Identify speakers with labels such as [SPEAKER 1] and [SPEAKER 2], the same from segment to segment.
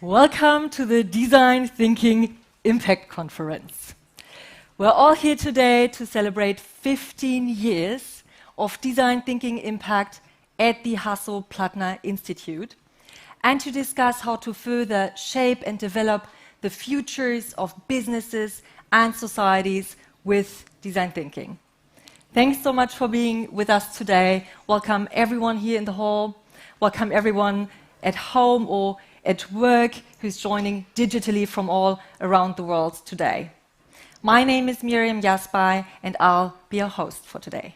[SPEAKER 1] Welcome to the Design Thinking Impact Conference. We're all here today to celebrate 15 years of design thinking impact at the Hasso Plattner Institute and to discuss how to further shape and develop the futures of businesses and societies with design thinking. Thanks so much for being with us today. Welcome everyone here in the hall. Welcome everyone at home or at work who's joining digitally from all around the world today. My name is Miriam Yasbay, and I'll be your host for today.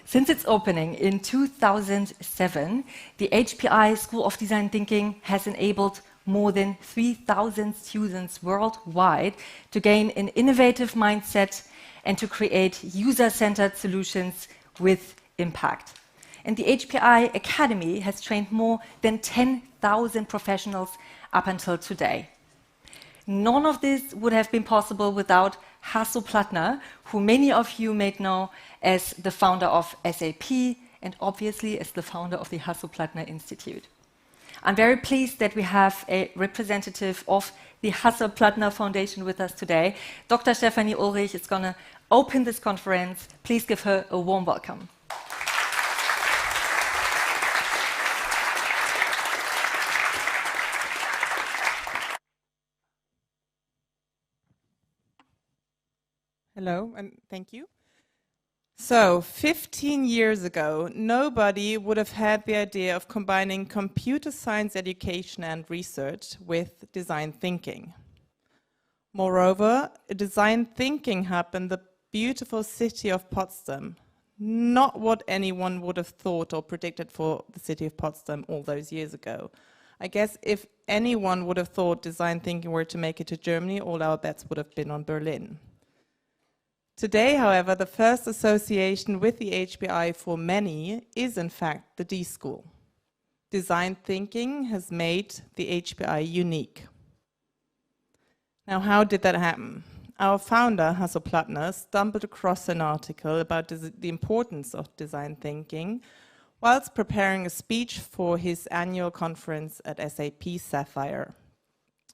[SPEAKER 1] Since its opening in 2007, the HPI School of Design Thinking has enabled more than 3,000 students worldwide to gain an innovative mindset and to create user-centered solutions with impact. And the HPI Academy has trained more than 10,000 professionals up until today. None of this would have been possible without Hasso Plattner, who many of you may know as the founder of SAP and obviously as the founder of the Hasso Plattner Institute. I'm very pleased that we have a representative of the Hasso Plattner Foundation with us today. Dr. Stephanie Ullrich is going to open this conference. Please give her a warm welcome.
[SPEAKER 2] Hello, and thank you. So, 15 years ago, nobody would have had the idea of combining computer science education and research with design thinking. Moreover, a design thinking hub in the beautiful city of Potsdam, not what anyone would have thought or predicted for the city of Potsdam all those years ago. I guess if anyone would have thought design thinking were to make it to Germany, all our bets would have been on Berlin. Today, however, the first association with the HPI for many is in fact the D-School. Design thinking has made the HPI unique. Now, how did that happen? Our founder, Hasso Plattner, stumbled across an article about the importance of design thinking whilst preparing a speech for his annual conference at SAP Sapphire.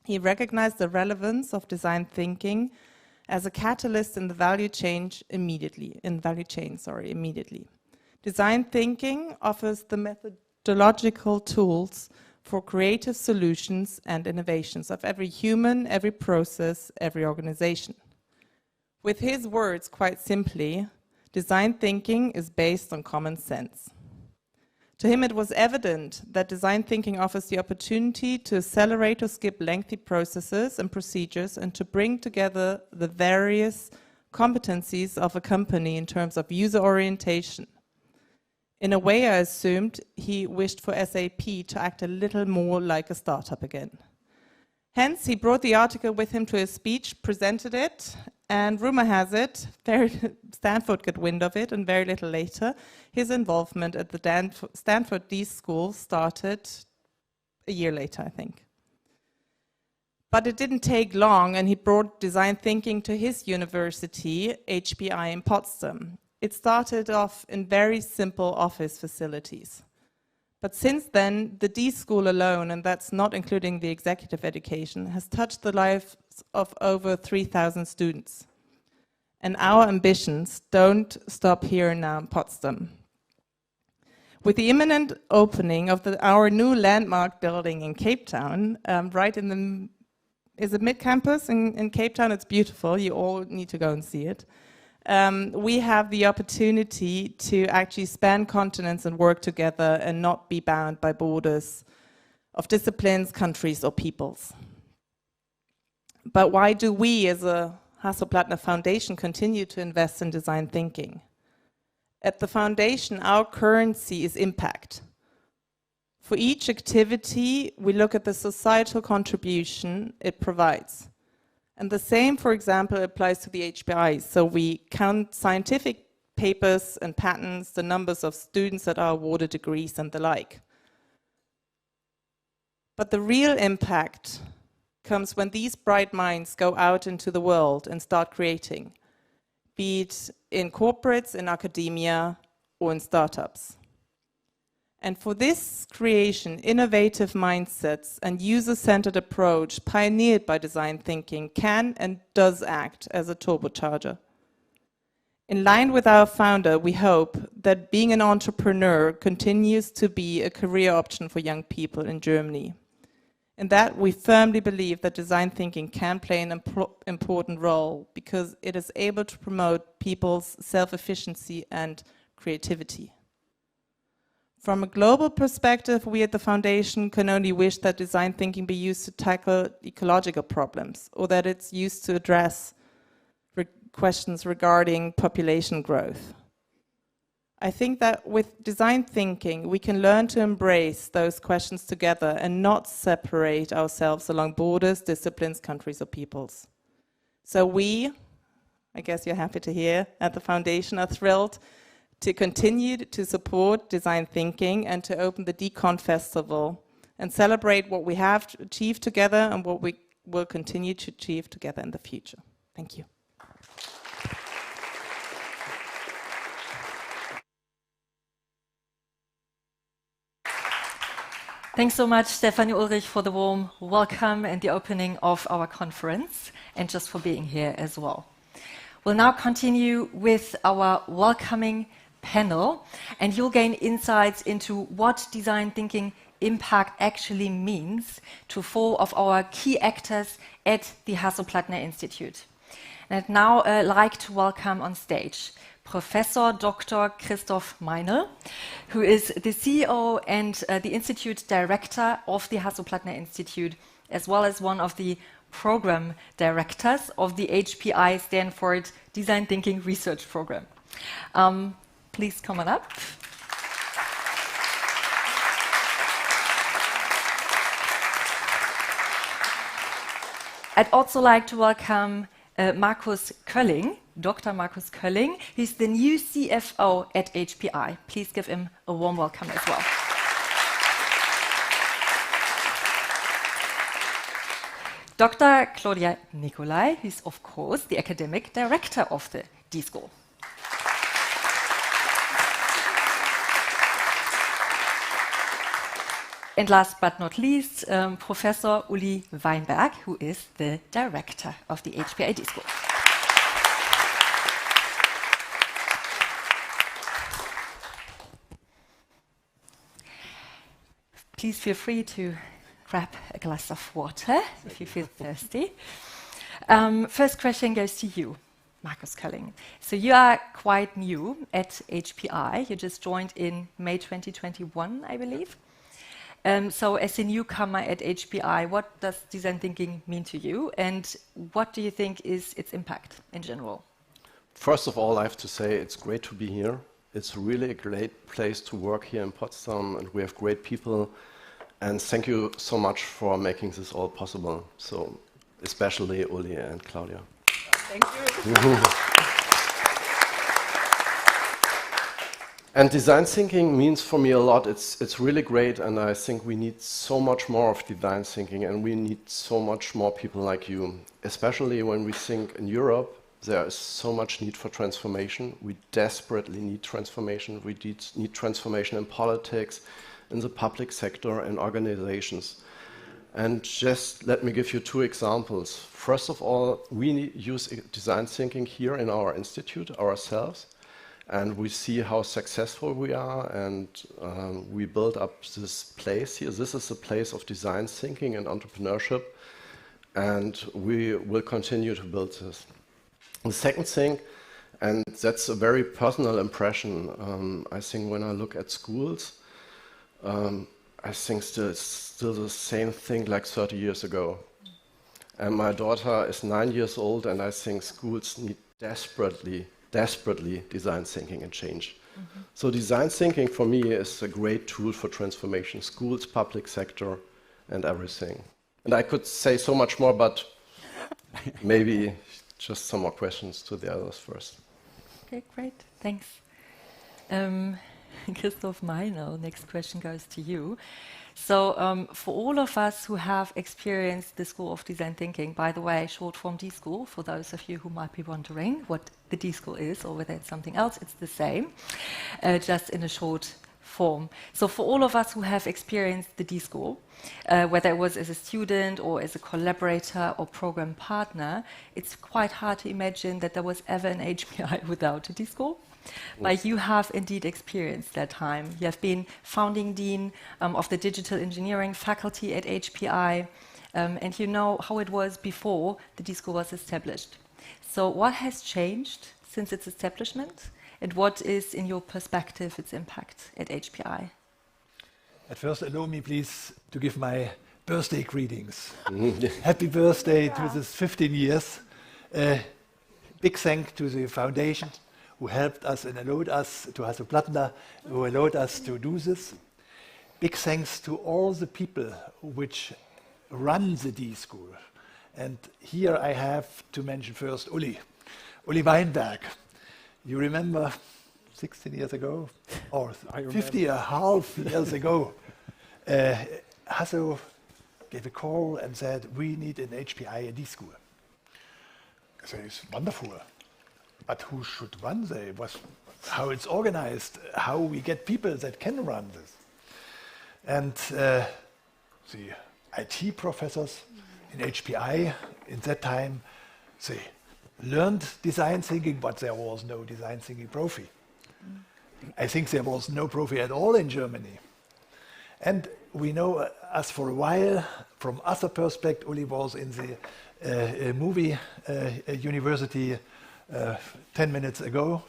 [SPEAKER 2] He recognized the relevance of design thinking as a catalyst in the value chain immediately. Design thinking offers the methodological tools for creative solutions and innovations of every human, every process, every organization. With his words, quite simply, design thinking is based on common sense. To him, it was evident that design thinking offers the opportunity to accelerate or skip lengthy processes and procedures and to bring together the various competencies of a company in terms of user orientation. In a way, I assumed he wished for SAP to act a little more like a startup again. Hence, he brought the article with him to his speech, presented it, and rumor has it, Stanford got wind of it, and very little later, his involvement at the Stanford D-School started a year later, I think. But it didn't take long, and he brought design thinking to his university, HPI in Potsdam. It started off in very simple office facilities. But since then, the D-School alone, and that's not including the executive education, has touched the lives of over 3,000 students. And our ambitions don't stop here now in Potsdam. With the imminent opening of our new landmark building in Cape Town, is it mid-campus in Cape Town? It's beautiful, you all need to go and see it. We have the opportunity to actually span continents and work together and not be bound by borders of disciplines, countries, or peoples. But why do we, as a Hasso Plattner Foundation, continue to invest in design thinking? At the foundation, our currency is impact. For each activity, we look at the societal contribution it provides. And the same, for example, applies to the HPI. So we count scientific papers and patents, the numbers of students that are awarded degrees and the like. But the real impact comes when these bright minds go out into the world and start creating, be it in corporates, in academia, or in startups. And for this creation, innovative mindsets and user-centered approach pioneered by design thinking can and does act as a turbocharger. In line with our founder, we hope that being an entrepreneur continues to be a career option for young people in Germany. In that, we firmly believe that design thinking can play an important role because it is able to promote people's self-efficiency and creativity. From a global perspective, we at the Foundation can only wish that design thinking be used to tackle ecological problems, or that it's used to address questions regarding population growth. I think that with design thinking, we can learn to embrace those questions together and not separate ourselves along borders, disciplines, countries, or peoples. So we, I guess you're happy to hear, at the Foundation are thrilled to continue to support design thinking and to open the Decon Festival and celebrate what we have achieved together and what we will continue to achieve together in the future. Thank you.
[SPEAKER 1] Thanks so much, Stefanie Ullrich, for the warm welcome and the opening of our conference, and just for being here as well. We'll now continue with our welcoming panel, and you'll gain insights into what design thinking impact actually means to 4 of our key actors at the Hasso Plattner Institute. And I'd now like to welcome on stage Professor Dr. Christoph Meinel, who is the CEO and the Institute Director of the Hasso Plattner Institute, as well as one of the program directors of the HPI Stanford Design Thinking Research Program. Please come on up. I'd also like to welcome Markus Kölling, Dr. Markus Kölling. He's the new CFO at HPI. Please give him a warm welcome as well. Dr. Claudia Nicolai, who's of course the academic director of the D-School. And last but not least, Professor Uli Weinberg, who is the director of the HPI D-School. Please feel free to grab a glass of water if you feel thirsty. First question goes to you, Markus Kölling. So you are quite new at HPI. You just joined in May 2021, I believe. So as a newcomer at HPI, what does design thinking mean to you? And what do you think is its impact in general?
[SPEAKER 3] First of all, I have to say it's great to be here. It's really a great place to work here in Potsdam, and we have great people. And thank you so much for making this all possible. So especially Uli and Claudia.
[SPEAKER 2] Thank you.
[SPEAKER 3] And design thinking means for me a lot. It's really great, and I think we need so much more of design thinking, and we need so much more people like you, especially when we think in Europe. There is so much need for transformation. We desperately need transformation. We need transformation in politics, in the public sector, and organizations. And just let me give you 2 examples. First of all, we use design thinking here in our institute ourselves, and we see how successful we are, and we build up this place here. This is a place of design thinking and entrepreneurship, and we will continue to build this. The second thing, and that's a very personal impression, I think when I look at schools, I think it's still the same thing like 30 years ago. And my daughter is 9 years old, and I think schools need desperately design thinking and change. Mm-hmm. So design thinking for me is a great tool for transformation, schools, public sector, and everything. And I could say so much more, but maybe just some more questions to the others first.
[SPEAKER 1] Okay, great. Thanks. Christoph, Meinel, next question goes to you. So for all of us who have experienced the School of Design Thinking, by the way, short form D-School, for those of you who might be wondering what the D-School is or whether it's something else, it's the same, just in a short form. So for all of us who have experienced the D-School, whether it was as a student or as a collaborator or program partner, it's quite hard to imagine that there was ever an HPI without a D-School. But you have indeed experienced that time. You have been founding dean of the digital engineering faculty at HPI, and you know how it was before the D-School was established. So what has changed since its establishment, and what is, in your perspective, its impact at HPI?
[SPEAKER 4] At first, allow me, please, to give my birthday greetings. Happy birthday to this 15 years. Big thanks to the foundation who helped us and allowed us, to Hasso Plattner, who allowed us to do this. Big thanks to all the people which run the D-School. And here I have to mention first Uli Weinberg. You remember 16 years ago, or 50.5 years ago, Hasso gave a call and said, we need an HPI D-School. I said, it's wonderful. But who should run this? How it's organized, how we get people that can run this. And the IT professors in HPI in that time, they learned design thinking, but there was no design thinking profi. I think there was no profi at all in Germany. And we know us for a while, from other perspective, Uli was in the movie university 10 minutes ago,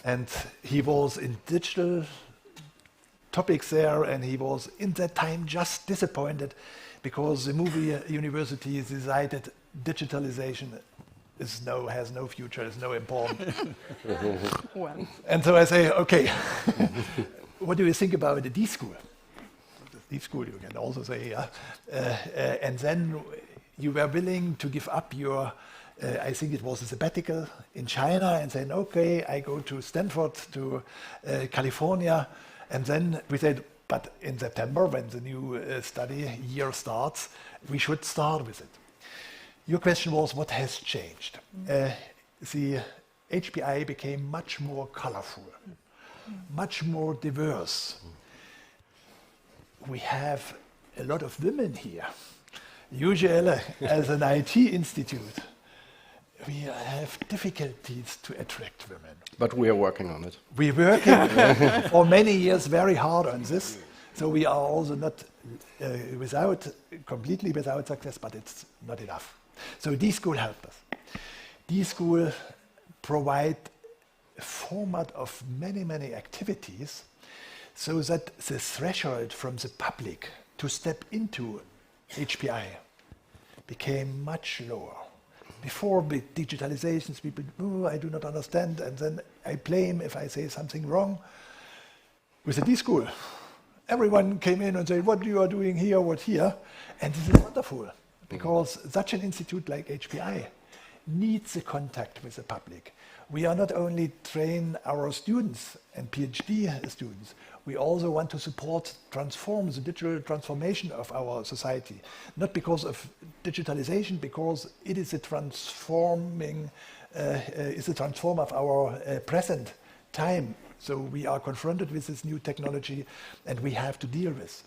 [SPEAKER 4] and he was in digital topics there, and he was in that time just disappointed because the movie university decided digitalization has no future, is no important.
[SPEAKER 2] Well.
[SPEAKER 4] And so I say, okay, what do you think about the D-School? D-School, you can also say, yeah. And then you were willing to give up your I think it was a sabbatical in China, and saying, okay, I go to Stanford, to California, and then we said, but in September, when the new study year starts, we should start with it. Your question was, what has changed? The HPI became much more colorful, much more diverse. We have a lot of women here. Usually, as an IT institute, we have difficulties to attract women.
[SPEAKER 3] But we are working on it.
[SPEAKER 4] We're working for many years very hard on this. So we are also not completely without success, but it's not enough. So D-School helped us. D-School provide a format of many, many activities so that the threshold from the public to step into HPI became much lower. Before with digitalizations, people, oh, I do not understand, and then I blame if I say something wrong. With the D-School, everyone came in and said, what you are doing here, what here? And this is wonderful, because such an institute like HPI needs the contact with the public. We are not only train our students and PhD students, we also want to transform the digital transformation of our society. Not because of digitalization, because it is a transform of our present time. So we are confronted with this new technology and we have to deal with.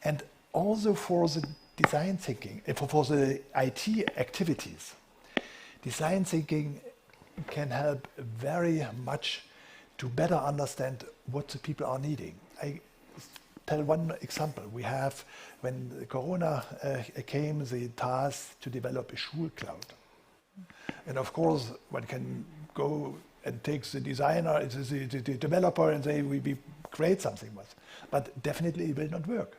[SPEAKER 4] And also for the design thinking, for the IT activities, design thinking can help very much to better understand what the people are needing. I tell one example. We have, when the Corona came, the task to develop a school cloud. And of course, one can go and take the designer, the developer, and say, we create something with. But definitely it will not work.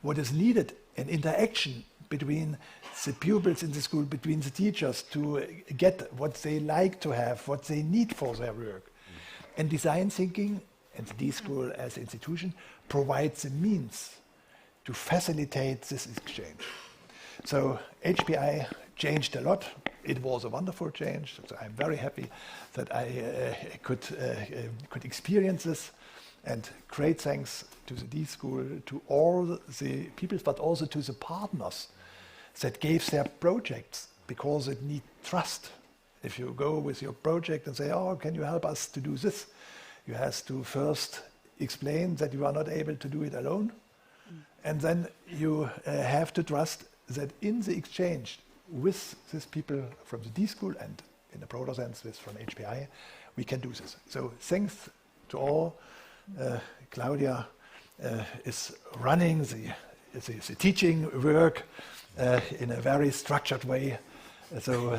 [SPEAKER 4] What is needed, an interaction between the pupils in the school, between the teachers, to get what they like to have, what they need for their work. And design thinking, and the D-School as an institution, provides the means to facilitate this exchange. So HPI changed a lot. it was a wonderful change. So I'm very happy that I could experience this. And great thanks to the D-School, to all the people, but also to the partners that gave their projects, because it needs trust. If you go with your project and say, oh, can you help us to do this? You have to first explain that you are not able to do it alone. And then you have to trust that in the exchange with these people from the D-School and in a broader sense with from HPI, we can do this. So thanks to all. Claudia is running the teaching work in a very structured way. So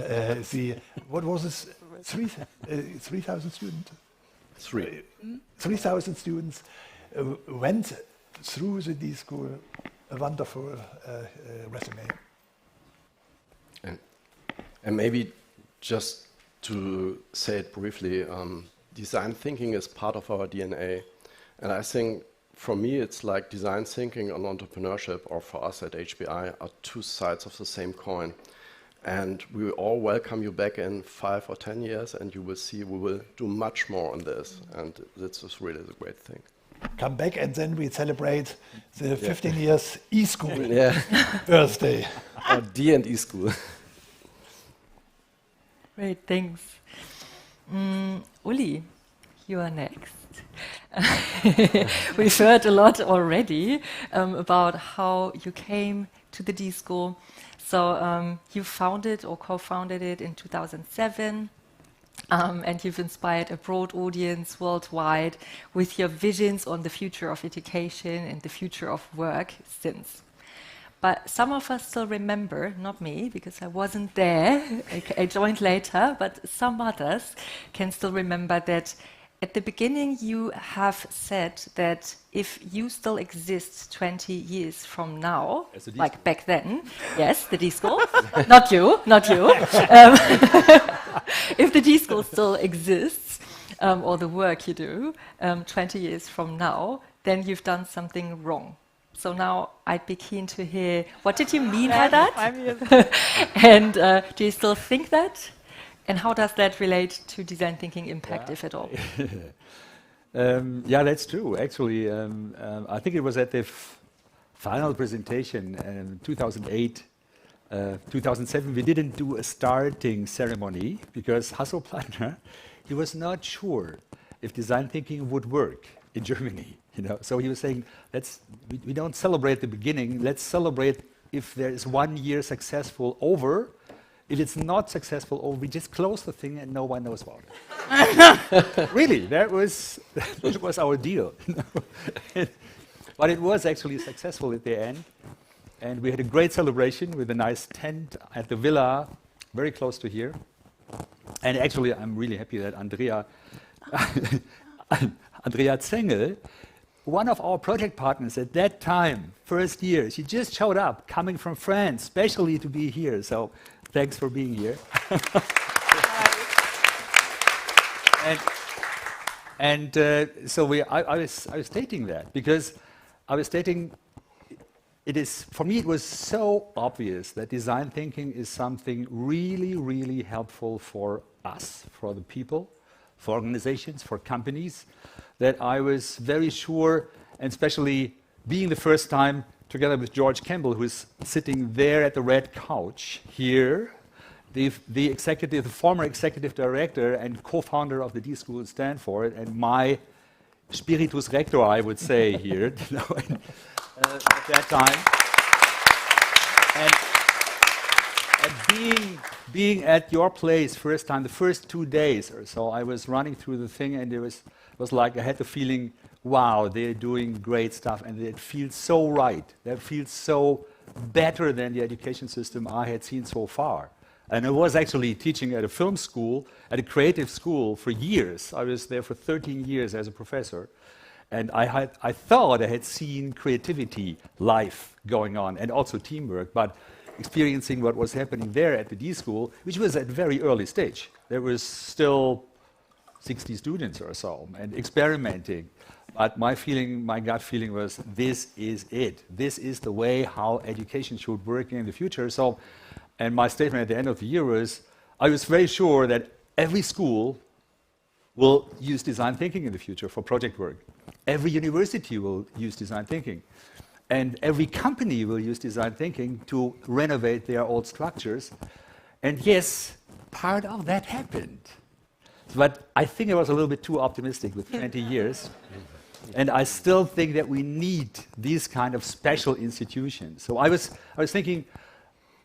[SPEAKER 4] what was this? 3,000 students? 3,000 students went through the D-School, a wonderful resume.
[SPEAKER 3] And maybe just to say it briefly, design thinking is part of our DNA. And I think for me, it's like design thinking and entrepreneurship, or for us at HPI, are two sides of the same coin. And we will all welcome you back in 5 or 10 years, and you will see we will do much more on this. And this is really the great thing.
[SPEAKER 4] Come back, and then we celebrate the 15 years e-school birthday.
[SPEAKER 3] Or D&E school.
[SPEAKER 1] Great, thanks. Uli, you are next. We've heard a lot already about how you came to the D-School. So you founded or co-founded it in 2007, and you've inspired a broad audience worldwide with your visions on the future of education and the future of work since. But some of us still remember, not me, because I wasn't there, I joined later, but some others can still remember that at the beginning you have said that if you still exist 20 years from now, like back then, yes, the D-School, not you, if the D-School still exists, or the work you do, 20 years from now, then you've done something wrong. So now I'd be keen to hear, what did you mean by that? And do you still think that? And how does that relate to design thinking impact, if at all?
[SPEAKER 5] Yeah, that's true. Actually, I think it was at the final presentation in 2008, 2007, we didn't do a starting ceremony because Hasso Plattner, he was not sure if design thinking would work in Germany. So he was saying, we don't celebrate the beginning, let's celebrate if there is 1 year successful over. If it's not successful over, we just close the thing and no one knows about it. Really, that was our deal. But it was actually successful at the end. And we had a great celebration with a nice tent at the villa, very close to here. And actually, I'm really happy that Andrea Zengel, one of our project partners at that time, first year, she just showed up, coming from France, especially to be here. So thanks for being here. So I was stating that because I was stating for me it was so obvious that design thinking is something really, really helpful for us, for the people, for organizations, for companies, that I was very sure, and especially being the first time together with George Campbell, who is sitting there at the red couch here, the former executive director and co-founder of the D-School in Stanford, and my spiritus rector, I would say here, at that time. And being at your place first time, the first 2 days or so, I was running through the thing, and it was like I had the feeling, wow, they're doing great stuff, and it feels so right. That feels so better than the education system I had seen so far. And I was actually teaching at a film school, at a creative school for years. I was there for 13 years as a professor. And I thought I had seen creativity, life going on, and also teamwork, but experiencing what was happening there at the D-School, which was at a very early stage. There was still 60 students or so, and experimenting. But my gut feeling was, this is it. This is the way how education should work in the future. So, and my statement at the end of the year was, I was very sure that every school will use design thinking in the future for project work. Every university will use design thinking. And every company will use design thinking to renovate their old structures. And yes, part of that happened. But I think I was a little bit too optimistic with 20 years. And I still think that we need these kind of special institutions. So I was thinking,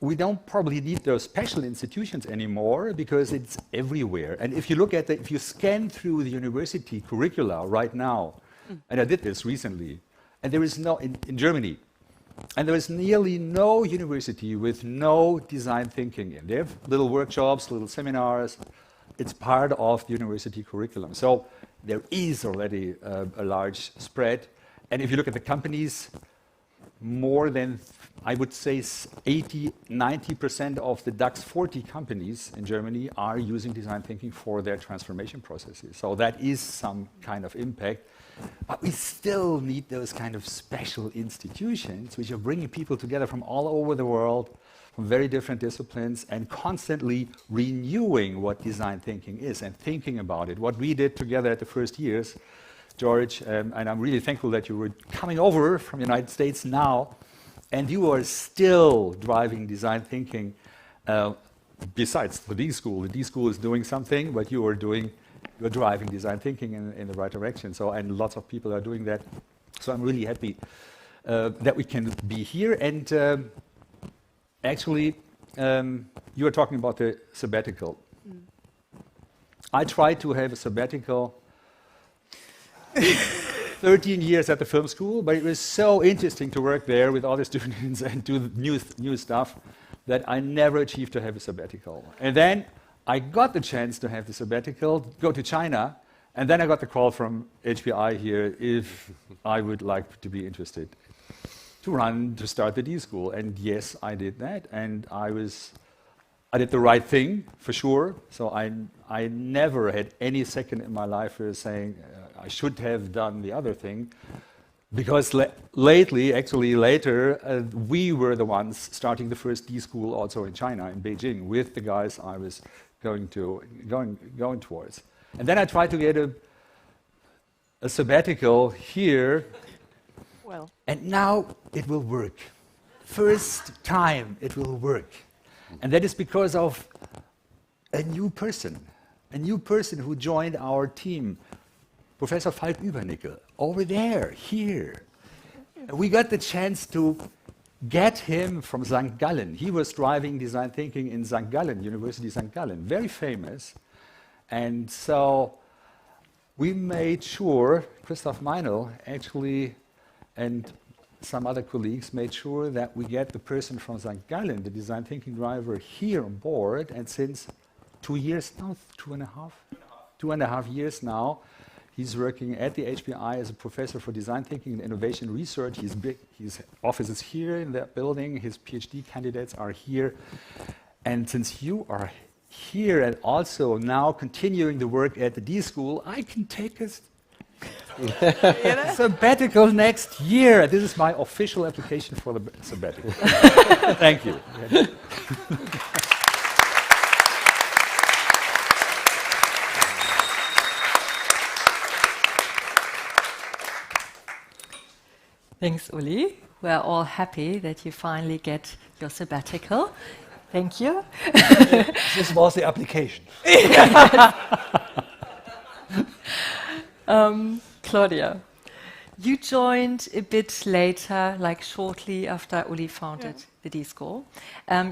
[SPEAKER 5] we don't probably need those special institutions anymore because it's everywhere. And if you look at if you scan through the university curricula right now, and I did this recently, and there is no, in Germany, and there is nearly no university with no design thinking in. They have little workshops, little seminars. It's part of the university curriculum. So there is already a large spread. And if you look at the companies, more than, I would say, 80–90% of the DAX 40 companies in Germany are using design thinking for their transformation processes. So that is some kind of impact. But we still need those kind of special institutions which are bringing people together from all over the world, from very different disciplines, and constantly renewing what design thinking is and thinking about it. What we did together at the first years, George, and I'm really thankful that you were coming over from the United States now, and you are still driving design thinking besides the D-School. The D-School is doing something, but you're driving design thinking in the right direction. So, and lots of people are doing that. So I'm really happy that we can be here. And actually, you were talking about the sabbatical. I tried to have a sabbatical 13 years at the film school, but it was so interesting to work there with all the students and do new stuff that I never achieved to have a sabbatical. And then I got the chance to have the sabbatical, go to China, and then I got the call from HPI here if I would like to be interested to start the D-School. And yes, I did that, and I did the right thing, for sure. So I never had any second in my life where saying I should have done the other thing, because later, we were the ones starting the first D-School also in China, in Beijing, with the guys I was going towards. And then I tried to get a sabbatical here, and now it will work. First time it will work. And that is because of a new person who joined our team, Professor Falk Übernickel, over there, here. We got the chance to get him from St. Gallen. He was driving design thinking in St. Gallen, University St. Gallen, very famous. And so we made sure, Christoph Meinel actually, and some other colleagues made sure that we get the person from St. Gallen, the design thinking driver, here on board. And since 2 years now, 2.5 years now, he's working at the HPI as a professor for design thinking and innovation research. His office is here in that building. His PhD candidates are here. And since you are here and also now continuing the work at the D-School, I can take a sabbatical next year. This is my official application for the sabbatical. Thank you.
[SPEAKER 1] Thanks, Uli. We're all happy that you finally get your sabbatical. Thank you.
[SPEAKER 4] This was the application.
[SPEAKER 1] Claudia, you joined a bit later, like shortly after Uli founded the D-School.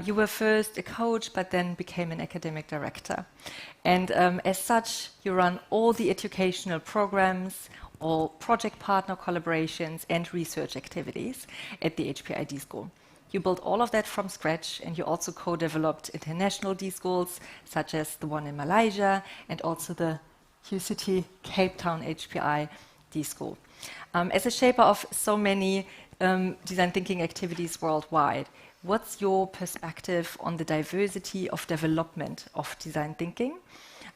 [SPEAKER 1] You were first a coach, but then became an academic director. And as such, you run all the educational programs, all project partner collaborations and research activities at the HPI D-School. You built all of that from scratch, and you also co-developed international D-Schools, such as the one in Malaysia and also the UCT Cape Town HPI D-School. As a shaper of so many design thinking activities worldwide, what's your perspective on the diversity of development of design thinking?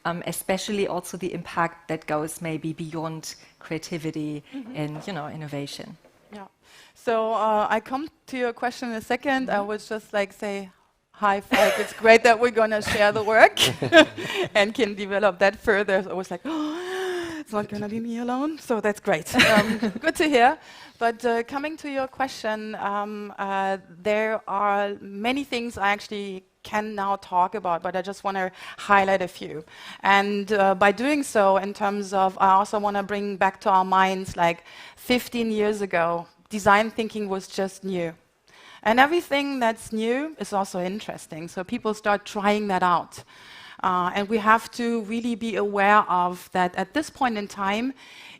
[SPEAKER 1] Especially also the impact that goes maybe beyond creativity and innovation.
[SPEAKER 2] Yeah. So I come to your question in a second. I would just like say,
[SPEAKER 6] high five. It's great that we're going to share the work and can develop that further. So I was like, oh, it's not going to be me alone. So that's great. Good to hear. But coming to your question, there are many things I actually can now talk about, but I just want to highlight a few. And by doing so, in terms of, I also want to bring back to our minds, like 15 years ago, design thinking was just new. And everything that's new is also interesting. So people start trying that out. And we have to really be aware of that at this point in time,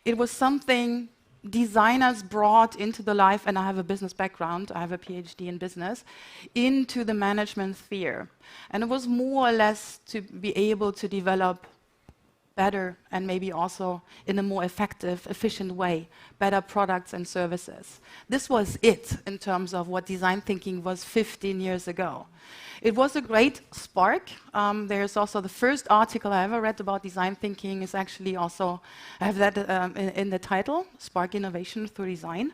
[SPEAKER 6] it was something designers brought into the life, and I have a business background, I have a PhD in business, into the management sphere. And it was more or less to be able to develop better and maybe also in a more effective, efficient way, better products and services. This was it in terms of what design thinking was 15 years ago. It was a great spark. There's also the first article I ever read about design thinking is actually also, I have that in the title, Spark Innovation Through Design.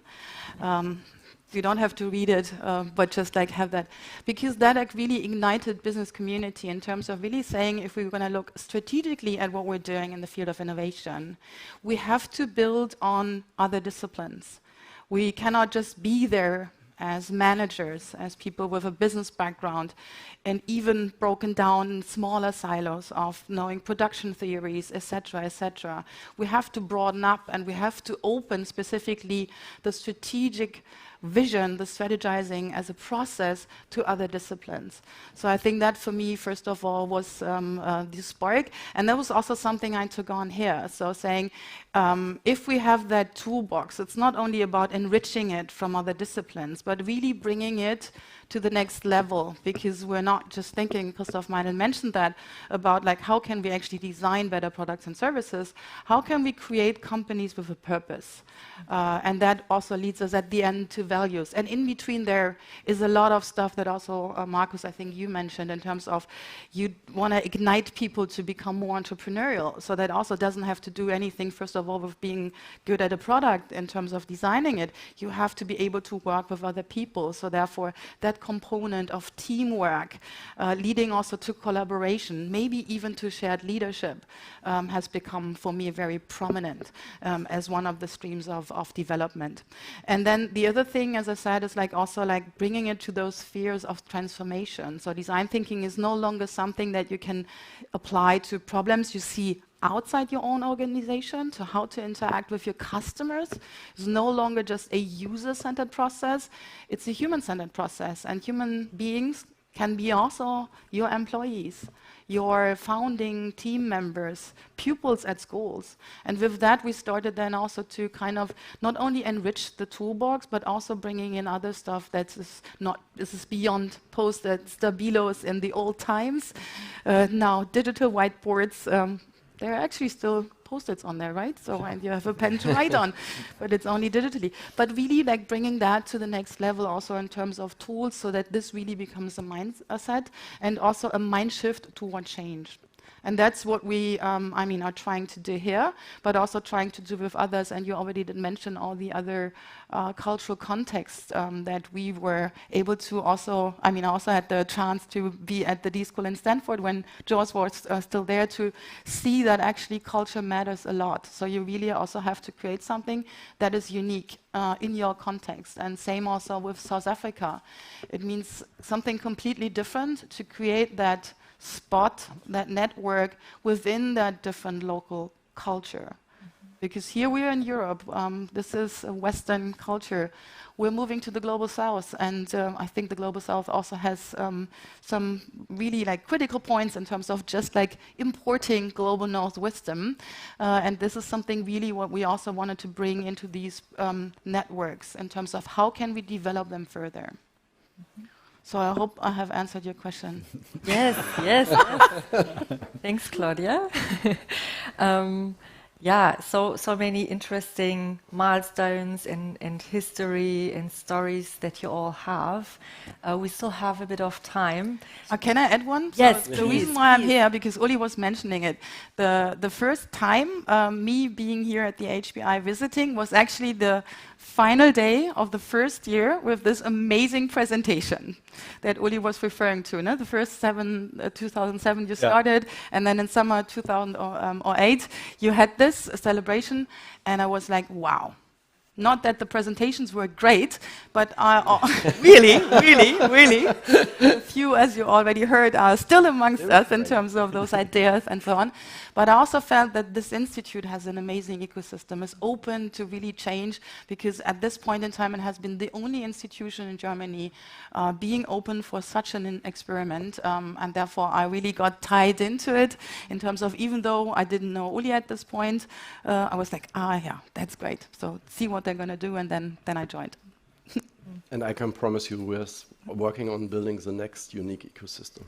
[SPEAKER 6] You don't have to read it, but just like have that. Because that like really ignited business community in terms of really saying if we're going to look strategically at what we're doing in the field of innovation, we have to build on other disciplines. We cannot just be there as managers, as people with a business background, and even broken down in smaller silos of knowing production theories, etc., etc. We have to broaden up and we have to open specifically the strategic vision, the strategizing as a process to other disciplines. So I think that for me, first of all, was the spark. And that was also something I took on here. So saying, if we have that toolbox, it's not only about enriching it from other disciplines, but really bringing it to the next level, because we're not just thinking, Christoph Meinel mentioned that, about like how can we actually design better products and services, how can we create companies with a purpose? And that also leads us at the end to values. And in between there is a lot of stuff that also, Markus, I think you mentioned in terms of you want to ignite people to become more entrepreneurial. So that also doesn't have to do anything, first of all, with being good at a product in terms of designing it. You have to be able to work with other people. So therefore, that component of teamwork, leading also to collaboration, maybe even to shared leadership, has become, for me, very prominent as one of the streams of development. And then the other thing, as I said, is like also like bringing it to those spheres of transformation. So design thinking is no longer something that you can apply to problems you see outside your own organization, to how to interact with your customers. It's no longer just a user-centered process, it's a human-centered process. And human beings can be also your employees, your founding team members, pupils at schools. And with that, we started then also to kind of not only enrich the toolbox, but also bringing in other stuff that is not, this is beyond post-it stabilos in the old times. Now, digital whiteboards, there are actually still Post-its on there, right? So and you have a pen to write on, but it's only digitally. But really like bringing that to the next level also in terms of tools so that this really becomes a mindset and also a mind shift toward change. And that's what we, are trying to do here, but also trying to do with others. And you already did mention all the other cultural contexts that we were able to also, I also had the chance to be at the D-School in Stanford when George was still there to see that actually culture matters a lot. So you really also have to create something that is unique in your context. And same also with South Africa. It means something completely different to create that spot, that network within that different local culture. Because here we are in Europe, this is a Western culture. We're moving to the Global South, and I think the Global South also has some really like critical points in terms of just like importing global North wisdom. And this is something really what we also wanted to bring into these networks in terms of how can we develop them further. So I hope I have answered your question.
[SPEAKER 1] Yes. Thanks, Claudia. Yeah, so many interesting milestones and history and stories that you all have. We still have a bit of time.
[SPEAKER 6] Can I add one?
[SPEAKER 1] Yes,
[SPEAKER 6] So the
[SPEAKER 1] please,
[SPEAKER 6] reason why I'm
[SPEAKER 1] please.
[SPEAKER 6] here, because Uli was mentioning it, the first time me being here at the HPI visiting was actually the final day of the first year with this amazing presentation that Uli was referring to. No? The first 2007 you started, and then in summer 2008 you had this celebration, and I was like, wow. Not that the presentations were great, but really, a few, as you already heard, are still amongst us in terms of those ideas and so on. But I also felt that this institute has an amazing ecosystem, is open to really change, because at this point in time it has been the only institution in Germany being open for such an experiment, and therefore I really got tied into it in terms of, even though I didn't know Uli at this point, I was like, yeah, that's great. So see what they're going to do, and then I joined.
[SPEAKER 3] And I can promise you we're working on building the next unique ecosystem.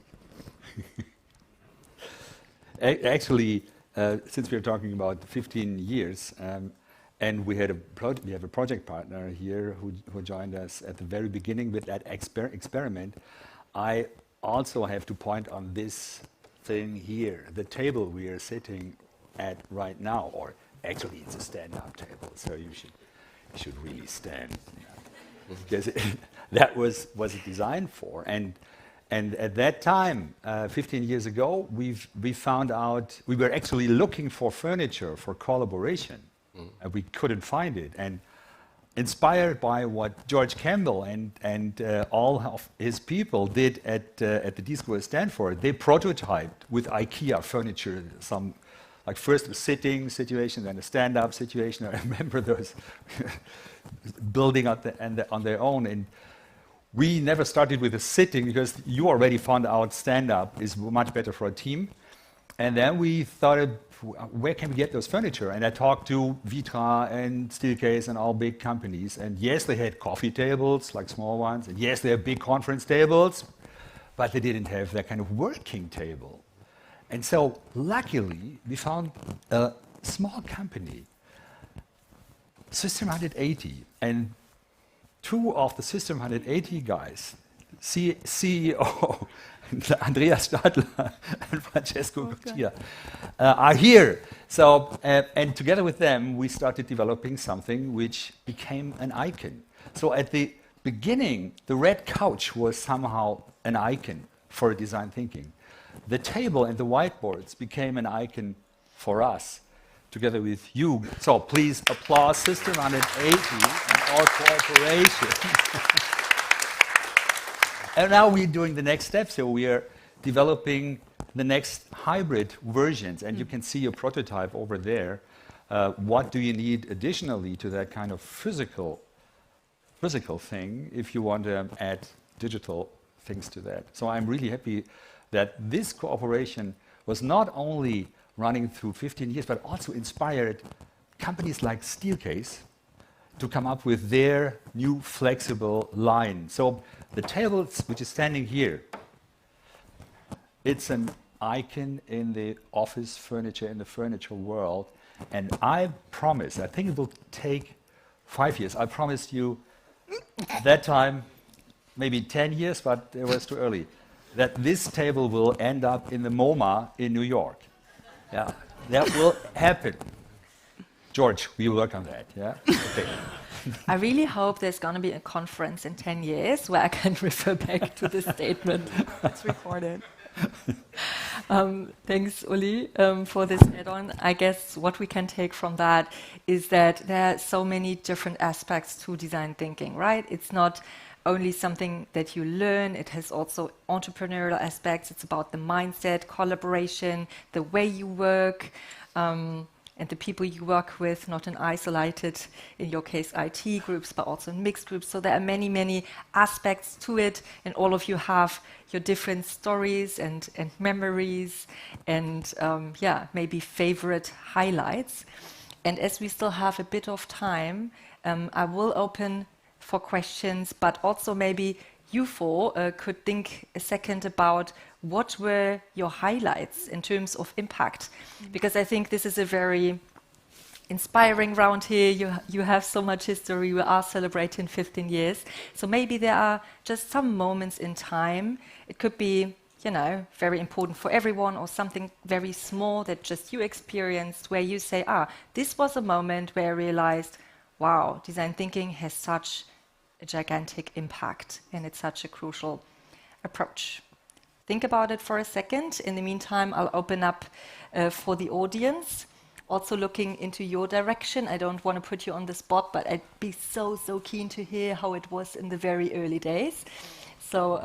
[SPEAKER 5] Actually, since we're talking about 15 years, and we have a project partner here who joined us at the very beginning with that experiment, I also have to point on this thing here, the table we are sitting at right now, or actually it's a stand-up table, so you should really stand, because that was it designed for. And at that time, 15 years ago, we found out we were actually looking for furniture for collaboration, and we couldn't find it. And inspired by what George Campbell and all of his people did at the D-School at Stanford, they prototyped with IKEA furniture some. Like first a sitting situation, then a stand-up situation. I remember those building on their own. And we never started with a sitting, because you already found out stand-up is much better for a team. And then we thought, where can we get those furniture? And I talked to Vitra and Steelcase and all big companies. And yes, they had coffee tables, like small ones. And yes, they had big conference tables, but they didn't have that kind of working table. And so, luckily, we found a small company, System 180, and two of the System 180 guys, CEO Andreas Stadler and Francesco Gutierrez, are here. So, and together with them, we started developing something which became an icon. So at the beginning, the red couch was somehow an icon for design thinking. The table and the whiteboards became an icon for us, together with you. So please applaud System 180 and all cooperation. And now we're doing the next step. So we are developing the next hybrid versions. And you can see a prototype over there. What do you need additionally to that kind of physical thing if you want to add digital things to that? So I'm really happy that this cooperation was not only running through 15 years, but also inspired companies like Steelcase to come up with their new flexible line. So the table, which is standing here, it's an icon in the office furniture, in the furniture world. And I promise, I think it will take 5 years. I promised you that time, maybe 10 years, but it was too early, that this table will end up in the MoMA in New York. Yeah, that will happen. George, we will work on that, yeah? Okay.
[SPEAKER 1] I really hope there's going to be a conference in 10 years where I can refer back to this statement.
[SPEAKER 6] It's recorded.
[SPEAKER 1] Thanks, Uli, for this add-on. I guess what we can take from that is that there are so many different aspects to design thinking, right? It's not only something that you learn, it has also entrepreneurial aspects. It's about the mindset, collaboration, the way you work, and the people you work with, not in isolated, in your case, IT groups, but also in mixed groups. So there are many, many aspects to it, and all of you have your different stories and memories and, maybe favorite highlights. And as we still have a bit of time, I will open for questions, but also maybe you four could think a second about what were your highlights in terms of impact, because I think this is a very inspiring round here. You have so much history. We are celebrating 15 years. So maybe there are just some moments in time. It could be, you know, very important for everyone, or something very small that just you experienced where you say, this was a moment where I realized, wow, design thinking has such a gigantic impact and it's such a crucial approach. Think about it for a second. In the meantime, I'll open up for the audience. Also looking into your direction. I don't want to put you on the spot, but I'd be so keen to hear how it was in the very early days. So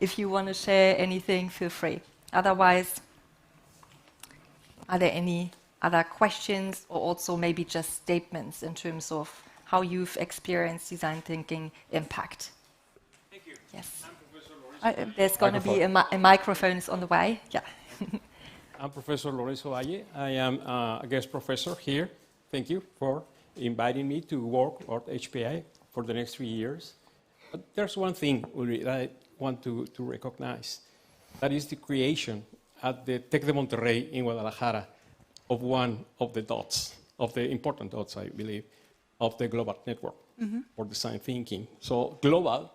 [SPEAKER 1] if you want to share anything, feel free. Otherwise, are there any other questions, or also maybe just statements in terms of how you've experienced design thinking impact?
[SPEAKER 7] Thank you.
[SPEAKER 1] Yes.
[SPEAKER 7] I'm Professor Lorenzo.
[SPEAKER 1] There's going to be a microphone is on the way. Yeah.
[SPEAKER 7] I'm Professor Lorenzo Valle. I am a guest professor here. Thank you for inviting me to work at HPI for the next 3 years. But there's one thing, Ulrich, that I want to recognize. That is the creation at the Tec de Monterrey in Guadalajara of one of the dots, of the important dots, I believe, of the global network for design thinking. So global,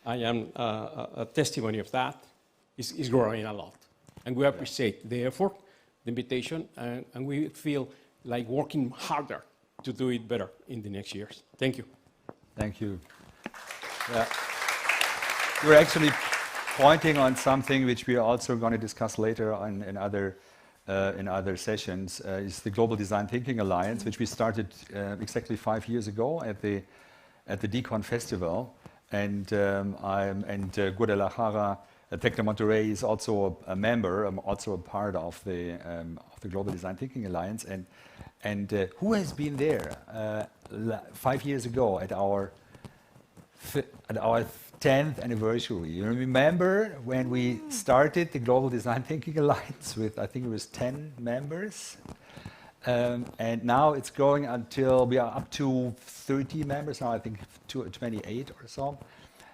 [SPEAKER 7] I am a testimony of that, is growing a lot. And we appreciate the effort, the invitation, and we feel like working harder to do it better in the next years. Thank you.
[SPEAKER 5] Thank you. Yeah. We're actually pointing on something which we are also going to discuss later on in other sessions, is the Global Design Thinking Alliance, which we started exactly 5 years ago at the DCON Festival. And Guadalajara, Tec de Monterrey is also a member. I'm also a part of the Global Design Thinking Alliance. And who has been there 5 years ago at our 10th anniversary? You remember when we started the Global Design Thinking Alliance with, I think it was 10 members? And now it's going until we are up to 30 members now, I think 28 or so.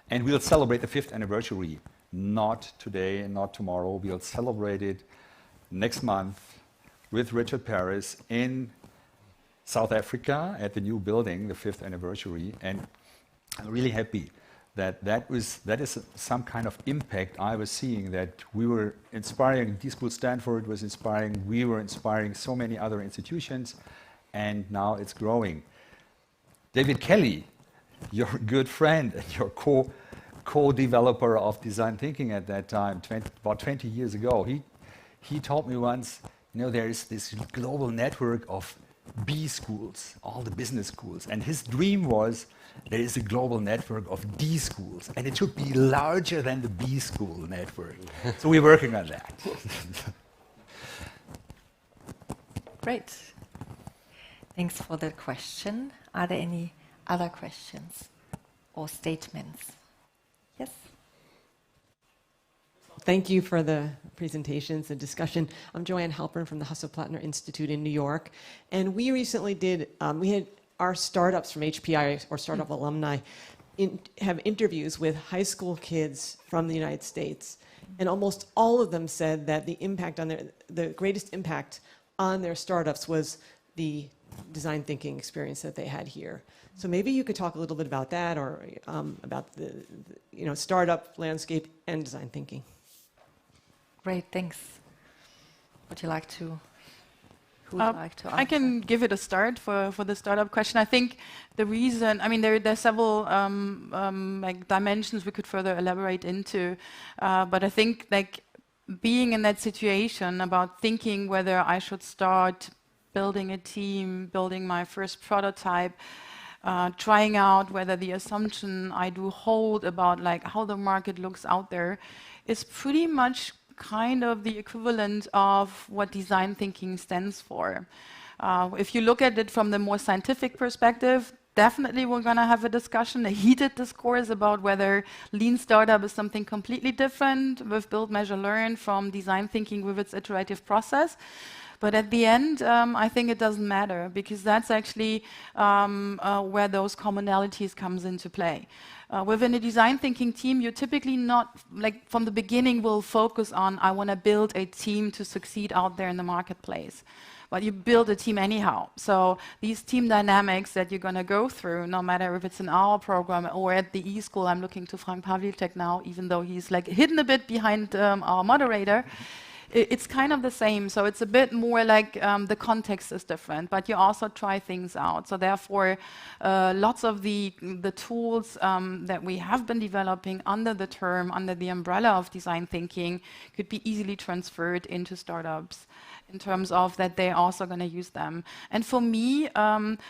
[SPEAKER 5] And we'll celebrate the 5th anniversary. Not today and not tomorrow. We'll celebrate it next month with Richard Paris in South Africa at the new building, the 5th anniversary. And I'm really happy that is some kind of impact I was seeing, that we were inspiring. D-School Stanford was inspiring. We were inspiring so many other institutions, and now it's growing. David Kelly, your good friend and your co-developer of design thinking at that time, about 20 years ago, he told me once, you know, there is this global network of B schools, all the business schools, and his dream was there is a global network of D schools, and it should be larger than the B school network. So we're working on that.
[SPEAKER 1] Great. Thanks for the question. Are there any other questions or statements? Yes.
[SPEAKER 8] Thank you for the presentations and discussion. I'm Joanne Halpern from the Hasso Plattner Institute in New York. And we recently did, we had our startups from HPI, or startup alumni, have interviews with high school kids from the United States. And almost all of them said that the impact on the greatest impact on their startups was the design thinking experience that they had here. So maybe you could talk a little bit about that, or about the startup landscape and design thinking.
[SPEAKER 1] Great, thanks. Would you like to? Who would like to answer?
[SPEAKER 6] I can give it a start for the startup question. I think the reason, I mean, there are several like dimensions we could further elaborate into, but I think like being in that situation about thinking whether I should start building a team, building my first prototype, trying out whether the assumption I do hold about like how the market looks out there is pretty much kind of the equivalent of what design thinking stands for. If you look at it from the more scientific perspective, definitely we're going to have a discussion, a heated discourse about whether lean startup is something completely different with build, measure, learn from design thinking with its iterative process. But at the end, I think it doesn't matter, because that's actually where those commonalities comes into play. Within a design thinking team, you typically not, like from the beginning, will focus on, I want to build a team to succeed out there in the marketplace. but you build a team anyhow. So these team dynamics that you're going to go through, no matter if it's in our program or at the e-school, I'm looking to Frank Pavlicek now, even though he's like hidden a bit behind our moderator, it's kind of the same. So it's a bit more like the context is different, but you also try things out. So therefore, lots of the tools that we have been developing under the umbrella of design thinking could be easily transferred into startups, in terms of that they're also going to use them. And for me,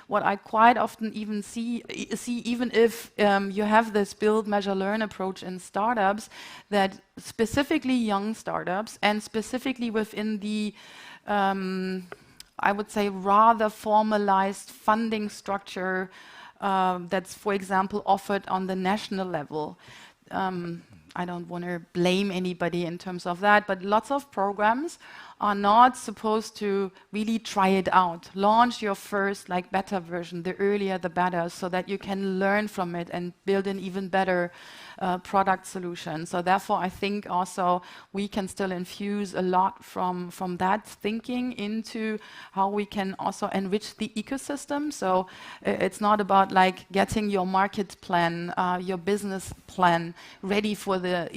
[SPEAKER 6] what I quite often even see even if you have this build, measure, learn approach in startups, that specifically young startups and specifically within the, I would say, rather formalized funding structure that's, for example, offered on the national level. I don't want to blame anybody in terms of that, but lots of programs are not supposed to really try it out. Launch your first beta version, the earlier the better, so that you can learn from it and build an even better product solution. So therefore, I think also we can still infuse a lot from that thinking into how we can also enrich the ecosystem. So it's not about getting your market plan, your business plan ready for the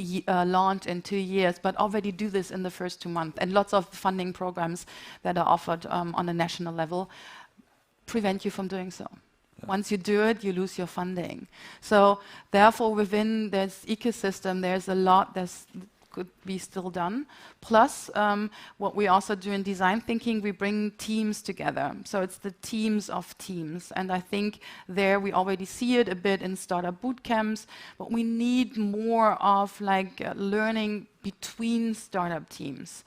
[SPEAKER 6] launch in 2 years, but already do this in the first 2 months. And lots of funding programs that are offered on a national level prevent you from doing so. Once you do it, you lose your funding. So therefore, within this ecosystem, there's a lot that could be still done. Plus, what we also do in design thinking, we bring teams together. So it's the teams of teams. And I think there we already see it a bit in startup boot camps, but we need more of learning between startup teams.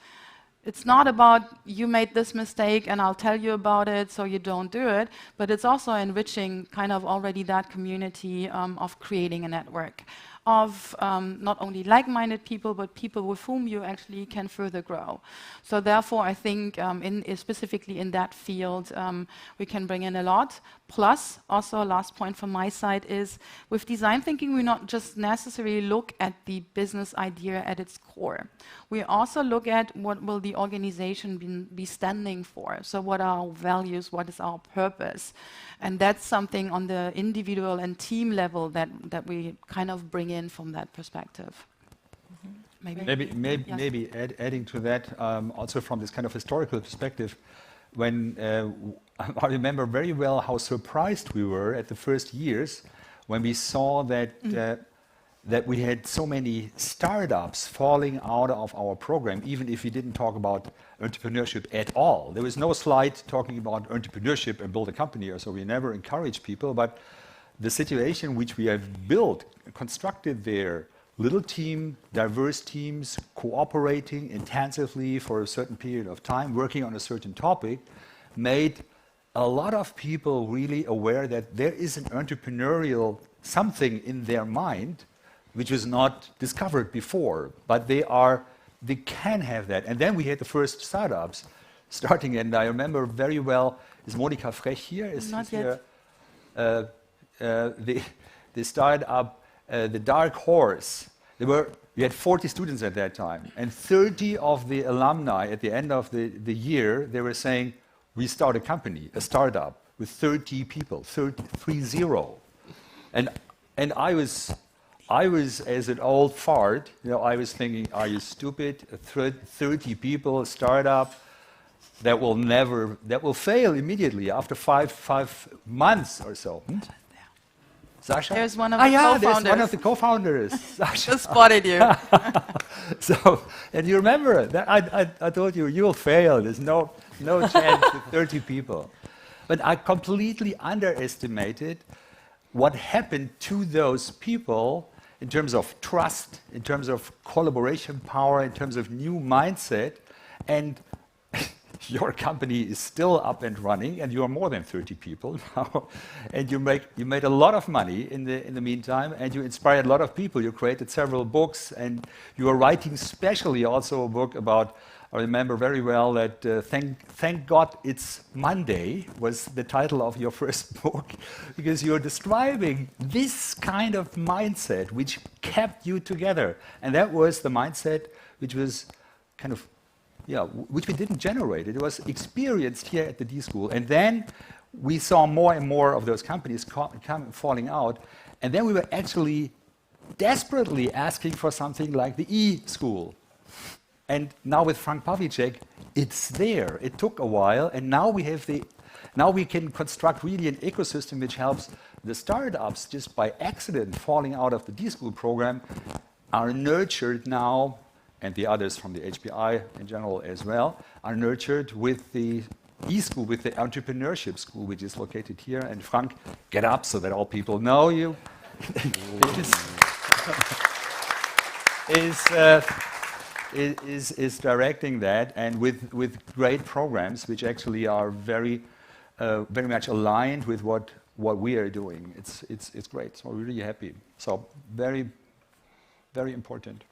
[SPEAKER 6] It's not about you made this mistake and I'll tell you about it so you don't do it, but it's also enriching kind of already that community of creating a network of not only like-minded people, but people with whom you actually can further grow. So therefore, I think specifically in that field, we can bring in a lot. Plus, also last point from my side is, with design thinking, we not just necessarily look at the business idea at its core. We also look at what will the organization be standing for. So what are our values? What is our purpose? And that's something on the individual and team level that we kind of bring in from that perspective.
[SPEAKER 5] Maybe adding to that, also from this kind of historical perspective, when I remember very well how surprised we were at the first years when we saw that that we had so many startups falling out of our program, even if we didn't talk about entrepreneurship at all. There was no slide talking about entrepreneurship and build a company, or so we never encourage people, but the situation which we have built, constructed there, little team, diverse teams, cooperating intensively for a certain period of time, working on a certain topic, made a lot of people really aware that there is an entrepreneurial something in their mind which was not discovered before, but they can have that. And then we had the first startups starting, and I remember very well, is Monika Frech here?
[SPEAKER 6] Not yet.
[SPEAKER 5] They started up the Dark Horse. We had 40 students at that time, and 30 of the alumni at the end of the year, they were saying, we start a company, a startup, with 30 people, 30. And I was, as an old fart, I was thinking, are you stupid? 30 people, a startup, that will fail immediately after five months or so. Sasha?
[SPEAKER 6] There's one of the co-founders.
[SPEAKER 5] There's one of the co-founders. Sasha.
[SPEAKER 6] Just spotted you.
[SPEAKER 5] So, and you remember that I told you, you'll fail. There's no chance with 30 people. But I completely underestimated what happened to those people in terms of trust, in terms of collaboration power, in terms of new mindset, and your company is still up and running, and you are more than 30 people now, and you made a lot of money in the meantime, and you inspired a lot of people. You created several books, and you are writing specially also a book about. I remember very well that Thank God It's Monday was the title of your first book, because you're describing this kind of mindset which kept you together. And that was the mindset which was kind of, which we didn't generate. It was experienced here at the D-School. And then we saw more and more of those companies falling out. And then we were actually desperately asking for something like the E-School. And now with Frank Pavlicek, it's there. It took a while, and now we can construct really an ecosystem which helps the startups just by accident falling out of the D-School program are nurtured now, and the others from the HPI in general as well, are nurtured with the E-School, with the entrepreneurship school, which is located here. And Frank, get up so that all people know you. is directing that, and with great programs which actually are very much aligned with what we are doing. It's great. So we're really happy. So very important.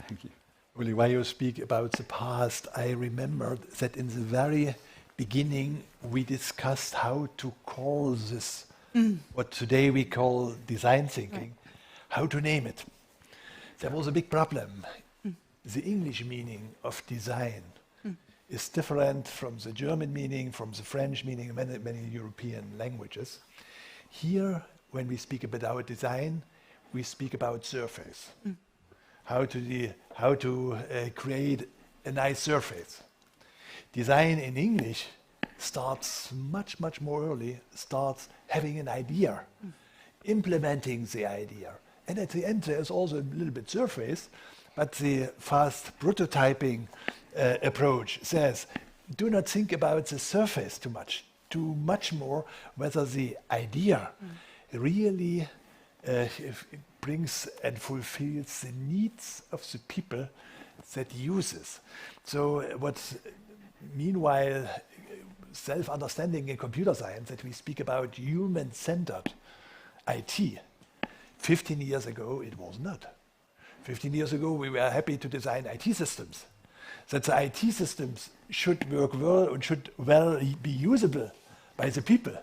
[SPEAKER 5] Thank you.
[SPEAKER 4] Uli, while you speak about the past, I remember that in the very beginning we discussed how to call this, what today we call design thinking, how to name it. There was a big problem. The English meaning of design is different from the German meaning, from the French meaning, in many European languages. Here, when we speak about design, we speak about surface. How to create a nice surface. Design in English starts much more early, starts having an idea, implementing the idea. And at the end there's also a little bit surface, but the fast prototyping approach says, do not think about the surface too much more whether the idea really brings and fulfills the needs of the people that uses. So what meanwhile self-understanding in computer science, that we speak about human-centered IT, 15 years ago it was not. 15 years ago we were happy to design IT systems. That the IT systems should work well and should well be usable by the people.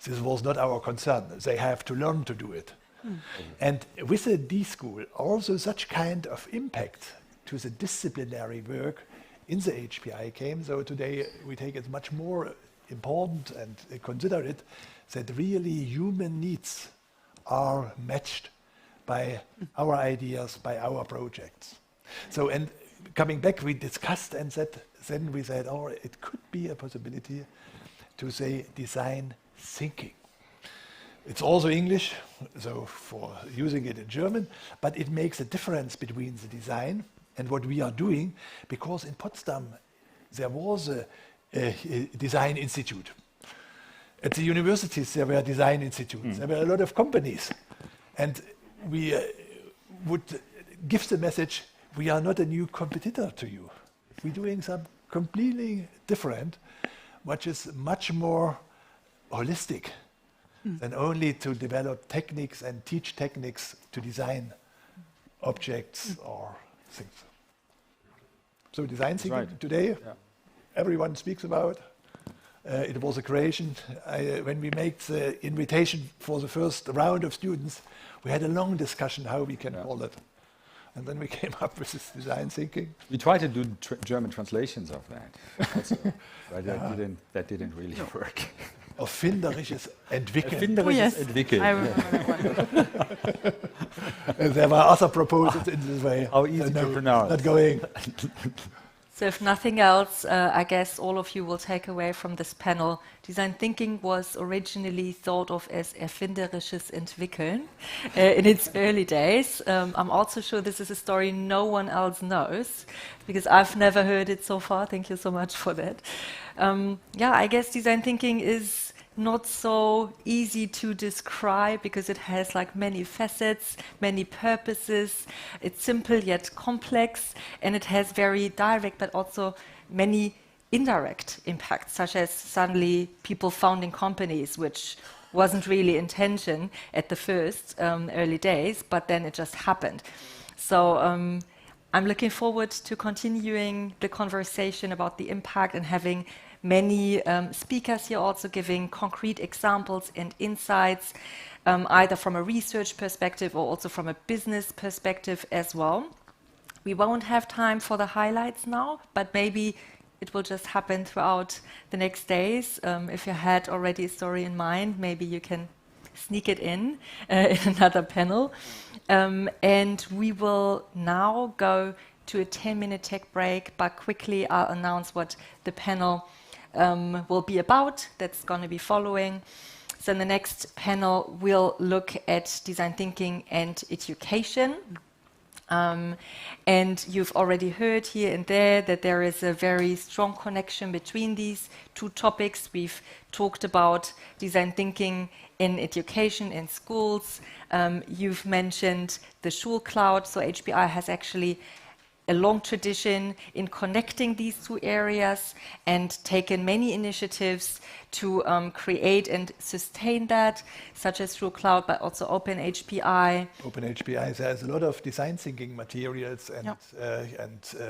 [SPEAKER 4] This was not our concern. They have to learn to do it. And with the D-School, also such kind of impact to the disciplinary work in the HPI came. So today we take it much more important and consider it that really human needs are matched by our ideas, by our projects. So, and coming back, we discussed and then we said, oh, it could be a possibility to say design thinking. It's also English, so for using it in German, but it makes a difference between the design and what we are doing, because in Potsdam there was a design institute. At the universities there were design institutes, there were a lot of companies, and we would give the message, we are not a new competitor to you. We're doing something completely different, which is much more holistic than only to develop techniques and teach techniques to design objects or things. So design thinking today, everyone speaks about. It was a creation. When we made the invitation for the first round of students, we had a long discussion how we can call it. And then we came up with this design thinking.
[SPEAKER 5] We tried to do German translations of that also, but that didn't really work.
[SPEAKER 4] Erfinderisches Entwickeln.
[SPEAKER 5] Erfinderisches Entwickeln.
[SPEAKER 6] I remember that one.
[SPEAKER 4] There were other proposals in this way.
[SPEAKER 5] How easy to pronounce.
[SPEAKER 4] Not going.
[SPEAKER 1] So if nothing else, I guess all of you will take away from this panel, design thinking was originally thought of as erfinderisches Entwickeln in its early days. I'm also sure this is a story no one else knows, because I've never heard it so far. Thank you so much for that. I guess design thinking is not so easy to describe because it has like many facets, many purposes. It's simple yet complex, and it has very direct but also many indirect impacts, such as suddenly people founding companies, which wasn't really intention at the first early days, but then it just happened. So I'm looking forward to continuing the conversation about the impact and having many speakers here also giving concrete examples and insights, either from a research perspective or also from a business perspective as well. We won't have time for the highlights now, but maybe it will just happen throughout the next days. If you had already a story in mind, maybe you can sneak it in another panel. And we will now go to a 10-minute tech break, but quickly I'll announce what the panel will be about. That's going to be following. So in the next panel, we'll look at design thinking and education. And you've already heard here and there that there is a very strong connection between these two topics. We've talked about design thinking in education in schools. You've mentioned the Schulcloud. So HPI has actually a long tradition in connecting these two areas and taken many initiatives to create and sustain that, such as Schulcloud, but also Open HPI.
[SPEAKER 4] Open HPI, there's a lot of design thinking materials and,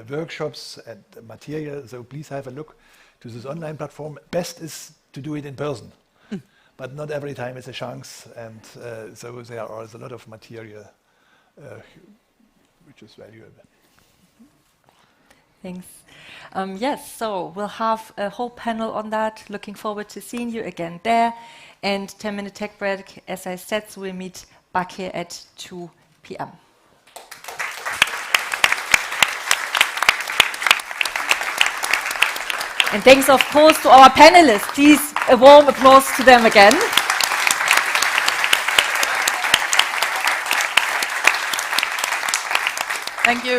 [SPEAKER 4] workshops and material, so please have a look to this online platform. Best is to do it in person, but not every time is a chance, and so there are a lot of material which is valuable.
[SPEAKER 1] Thanks. Yes, so we'll have a whole panel on that. Looking forward to seeing you again there. And 10-minute tech break, as I said, so we'll meet back here at 2 p.m. And thanks, of course, to our panelists. Please, a warm applause to them again.
[SPEAKER 6] Thank you.